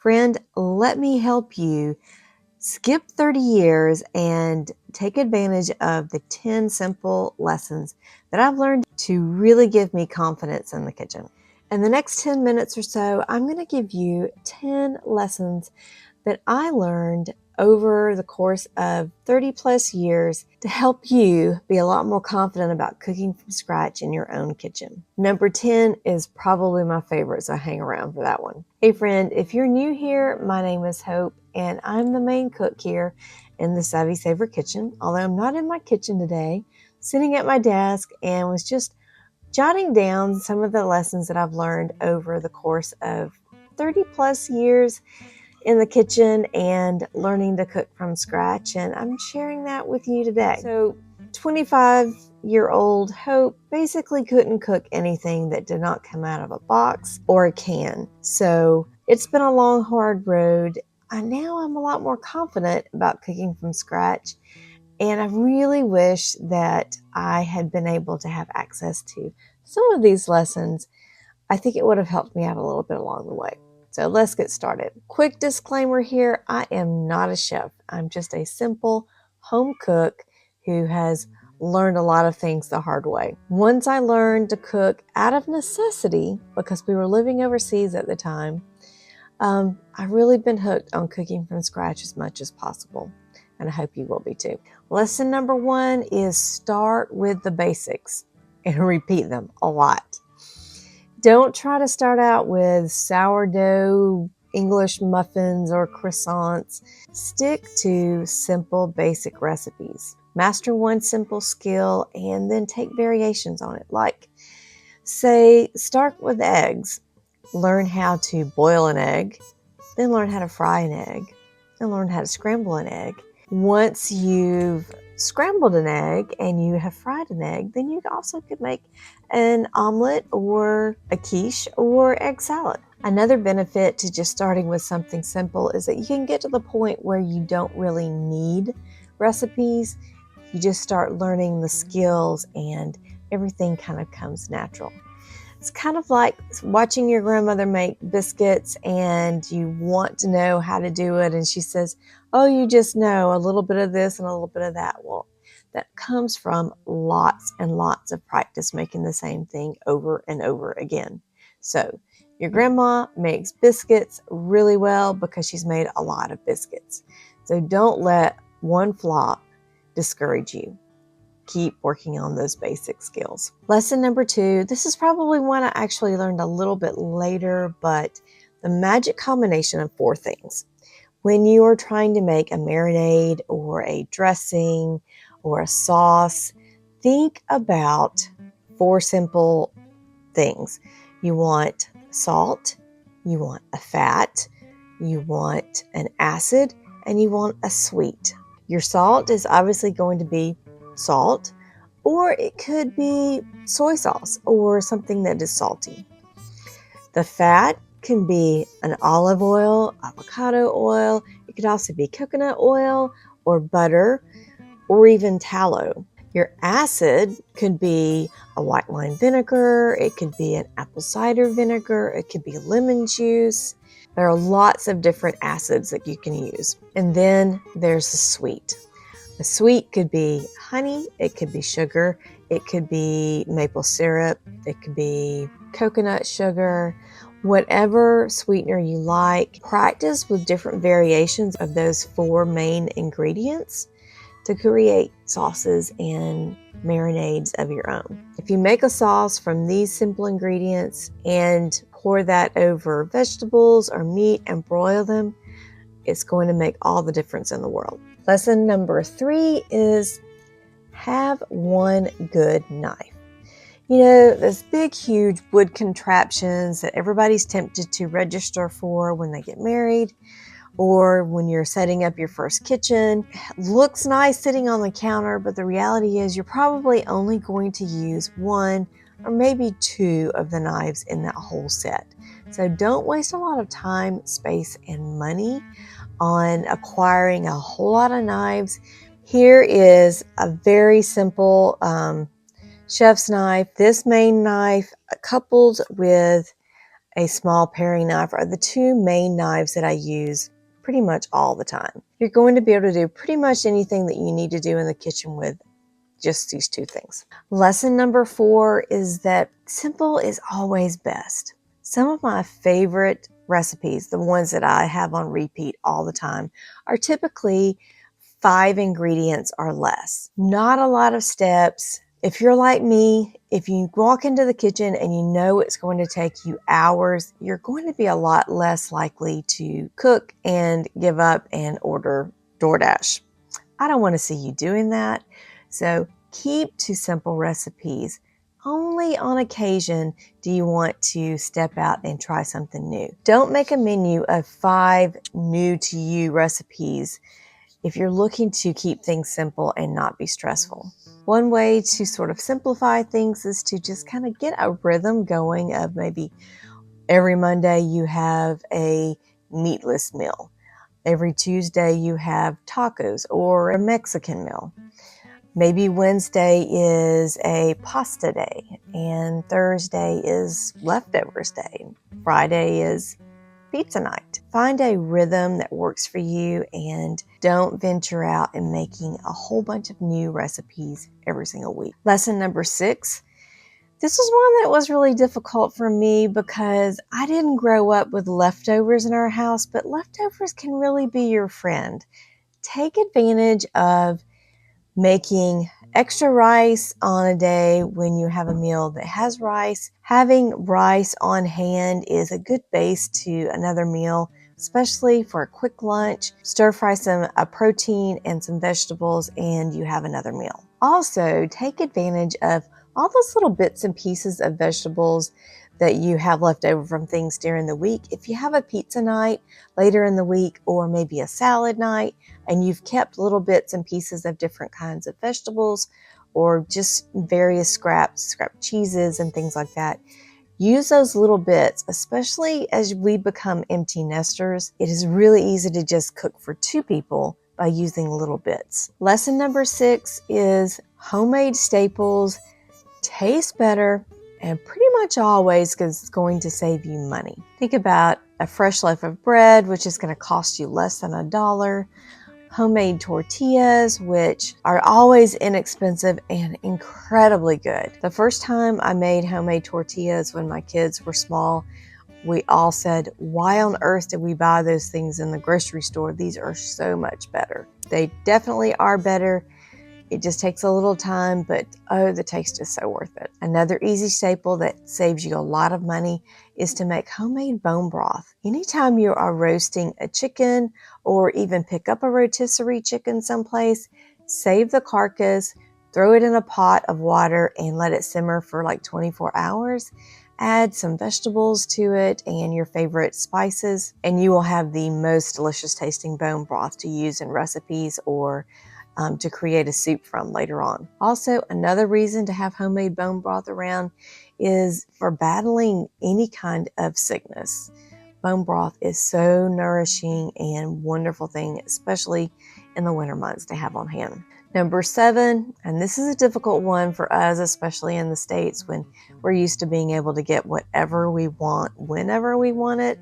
Friend, let me help you skip 30 years and take advantage of the 10 simple lessons that I've learned to really give me confidence in the kitchen. In the next 10 minutes or so, I'm going to give you 10 lessons that I learned over the course of 30 plus years to help you be a lot more confident about cooking from scratch in your own kitchen. Number 10 is probably my favorite, so hang around for that one. Hey friend, if you're new here, my name is Hope and I'm the main cook here in the Savvy Saver kitchen. Although I'm not in my kitchen today, sitting at my desk and was just jotting down some of the lessons that I've learned over the course of 30 plus years in the kitchen and learning to cook from scratch, and I'm sharing that with you today. So 25-year-old Hope basically couldn't cook anything that did not come out of a box or a can. So it's been a long, hard road. Now I'm a lot more confident about cooking from scratch, and I really wish that I had been able to have access to some of these lessons. I think it would have helped me out a little bit along the way. So let's get started. Quick disclaimer here, I am not a chef. I'm just a simple home cook who has learned a lot of things the hard way. Once I learned to cook out of necessity, because we were living overseas at the time, I've really been hooked on cooking from scratch as much as possible. And I hope you will be too. Lesson number 1 is start with the basics and repeat them a lot. Don't try to start out with sourdough, English muffins, or croissants. Stick to simple, basic recipes. Master one simple skill and then take variations on it. Like, say, start with eggs. Learn how to boil an egg, then learn how to fry an egg, then learn how to scramble an egg. Once you've scrambled an egg and you have fried an egg, then you also could make an omelet or a quiche or egg salad. Another benefit to just starting with something simple is that you can get to the point where you don't really need recipes. You just start learning the skills and everything kind of comes natural. It's kind of like watching your grandmother make biscuits and you want to know how to do it. And she says, oh, you just know a little bit of this and a little bit of that. Well, that comes from lots and lots of practice making the same thing over and over again. So your grandma makes biscuits really well because she's made a lot of biscuits. So don't let one flop discourage you. Keep working on those basic skills. Lesson number 2, this is probably one I actually learned a little bit later, but the magic combination of 4 things. When you are trying to make a marinade or a dressing or a sauce, think about 4 simple things. You want salt, you want a fat, you want an acid, and you want a sweet. Your salt is obviously going to be salt, or it could be soy sauce or something that is salty. The fat can be an olive oil, avocado oil. It could also be coconut oil or butter or even tallow. Your acid could be a white wine vinegar. It could be an apple cider vinegar. It could be lemon juice. There are lots of different acids that you can use. And then there's the sweet. The sweet could be honey, it could be sugar, it could be maple syrup, it could be coconut sugar, whatever sweetener you like. Practice with different variations of those 4 main ingredients to create sauces and marinades of your own. If you make a sauce from these simple ingredients and pour that over vegetables or meat and broil them, it's going to make all the difference in the world. Lesson number 3 is have one good knife. You know, those big, huge wood contraptions that everybody's tempted to register for when they get married or when you're setting up your first kitchen. Looks nice sitting on the counter, but the reality is you're probably only going to use 1 or maybe 2 of the knives in that whole set. So don't waste a lot of time, space, and money on acquiring a whole lot of knives. Here is a very simple chef's knife. This main knife coupled with a small paring knife are the two main knives that I use pretty much all the time. You're going to be able to do pretty much anything that you need to do in the kitchen with just these two things. Lesson number 4 is that simple is always best. Some of my favorite recipes, the ones that I have on repeat all the time, are typically 5 ingredients or less. Not a lot of steps. If you're like me, if you walk into the kitchen and you know it's going to take you hours, you're going to be a lot less likely to cook and give up and order DoorDash. I don't want to see you doing that. So keep to simple recipes. Only on occasion do you want to step out and try something new. Don't make a menu of 5 new to you recipes if you're looking to keep things simple and not be stressful. One way to sort of simplify things is to just kind of get a rhythm going of maybe every Monday you have a meatless meal. Every Tuesday you have tacos or a Mexican meal. Maybe Wednesday is a pasta day and Thursday is leftovers day. Friday is pizza night. Find a rhythm that works for you and don't venture out in making a whole bunch of new recipes every single week. Lesson number 6. This was one that was really difficult for me because I didn't grow up with leftovers in our house, but leftovers can really be your friend. Take advantage of making extra rice on a day when you have a meal that has rice. Having rice on hand is a good base to another meal, especially for a quick lunch. Stir fry a protein and some vegetables and you have another meal. Also, take advantage of all those little bits and pieces of vegetables that you have left over from things during the week. If you have a pizza night later in the week or maybe a salad night and you've kept little bits and pieces of different kinds of vegetables or just various scrap cheeses and things like that, use those little bits, especially as we become empty nesters. It is really easy to just cook for 2 people by using little bits. Lesson number 6 is homemade staples taste better and pretty much always because it's going to save you money. Think about a fresh loaf of bread, which is going to cost you less than $1. Homemade tortillas, which are always inexpensive and incredibly good. The first time I made homemade tortillas when my kids were small, we all said, why on earth did we buy those things in the grocery store? These are so much better. They definitely are better. It just takes a little time, but oh, the taste is so worth it. Another easy staple that saves you a lot of money is to make homemade bone broth. Anytime you are roasting a chicken or even pick up a rotisserie chicken someplace, save the carcass, throw it in a pot of water and let it simmer for like 24 hours. Add some vegetables to it and your favorite spices, and you will have the most delicious tasting bone broth to use in recipes or to create a soup from later on. Also, another reason to have homemade bone broth around is for battling any kind of sickness. Bone broth is so nourishing and wonderful thing, especially in the winter months to have on hand. Number 7, and this is a difficult one for us, especially in the States when we're used to being able to get whatever we want, whenever we want it.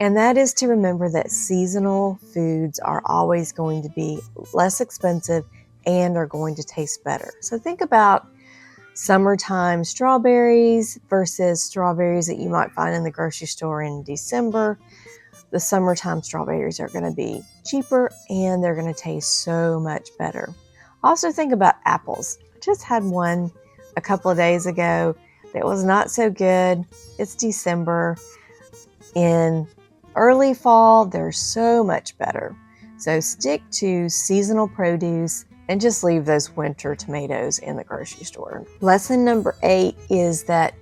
And that is to remember that seasonal foods are always going to be less expensive and are going to taste better. So think about summertime strawberries versus strawberries that you might find in the grocery store in December. The summertime strawberries are going to be cheaper and they're going to taste so much better. Also think about apples. I just had one a couple of days ago that was not so good. It's December. In early fall, they're so much better. So stick to seasonal produce and just leave those winter tomatoes in the grocery store. Lesson number 8 is that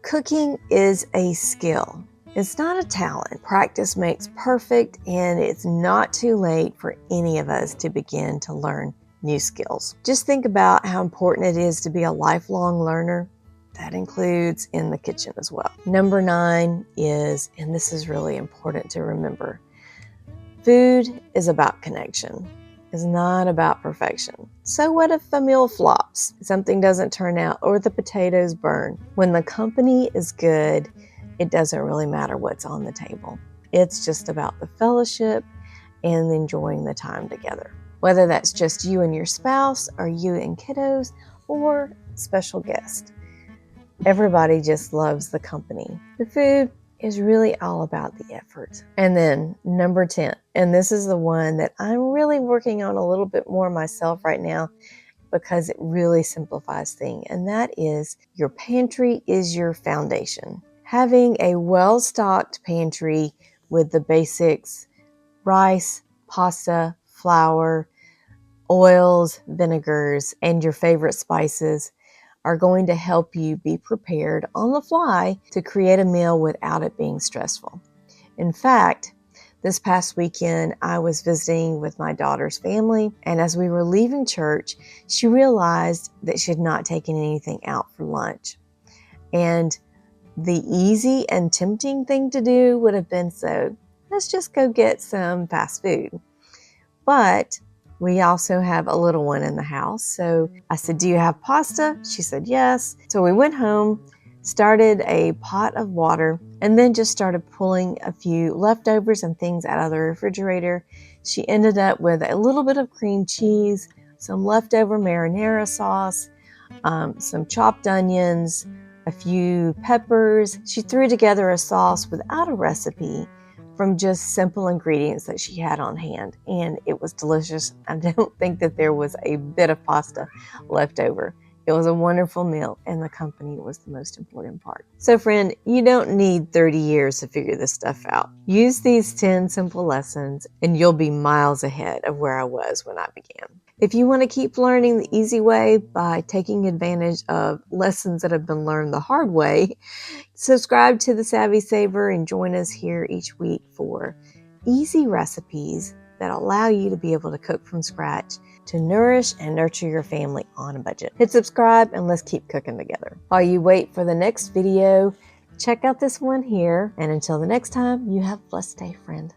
cooking is a skill. It's not a talent. Practice makes perfect, and it's not too late for any of us to begin to learn new skills. Just think about how important it is to be a lifelong learner. That includes in the kitchen as well. Number 9 is, and this is really important to remember, food is about connection. It's not about perfection. So what if a meal flops, something doesn't turn out, or the potatoes burn? When the company is good, it doesn't really matter what's on the table. It's just about the fellowship and enjoying the time together. Whether that's just you and your spouse, or you and kiddos, or special guest. Everybody just loves the company. The food is really all about the effort. And then number 10, and this is the one that I'm really working on a little bit more myself right now because it really simplifies things, and that is your pantry is your foundation. Having a well-stocked pantry with the basics, rice, pasta, flour, oils, vinegars, and your favorite spices are going to help you be prepared on the fly to create a meal without it being stressful. In fact, this past weekend, I was visiting with my daughter's family, and as we were leaving church, she realized that she had not taken anything out for lunch. And the easy and tempting thing to do would have been, so let's just go get some fast food. But we also have a little one in the house. So I said, do you have pasta? She said, yes. So we went home, started a pot of water, and then just started pulling a few leftovers and things out of the refrigerator. She ended up with a little bit of cream cheese, some leftover marinara sauce, some chopped onions, a few peppers. She threw together a sauce without a recipe from just simple ingredients that she had on hand, and it was delicious. I don't think that there was a bit of pasta left over. It was a wonderful meal, and the company was the most important part. So friend, you don't need 30 years to figure this stuff out. Use these 10 simple lessons, and you'll be miles ahead of where I was when I began. If you want to keep learning the easy way by taking advantage of lessons that have been learned the hard way, subscribe to The Savvy Saver and join us here each week for easy recipes that allow you to be able to cook from scratch to nourish and nurture your family on a budget. Hit subscribe and let's keep cooking together. While you wait for the next video, check out this one here. And until the next time, you have a blessed day, friend.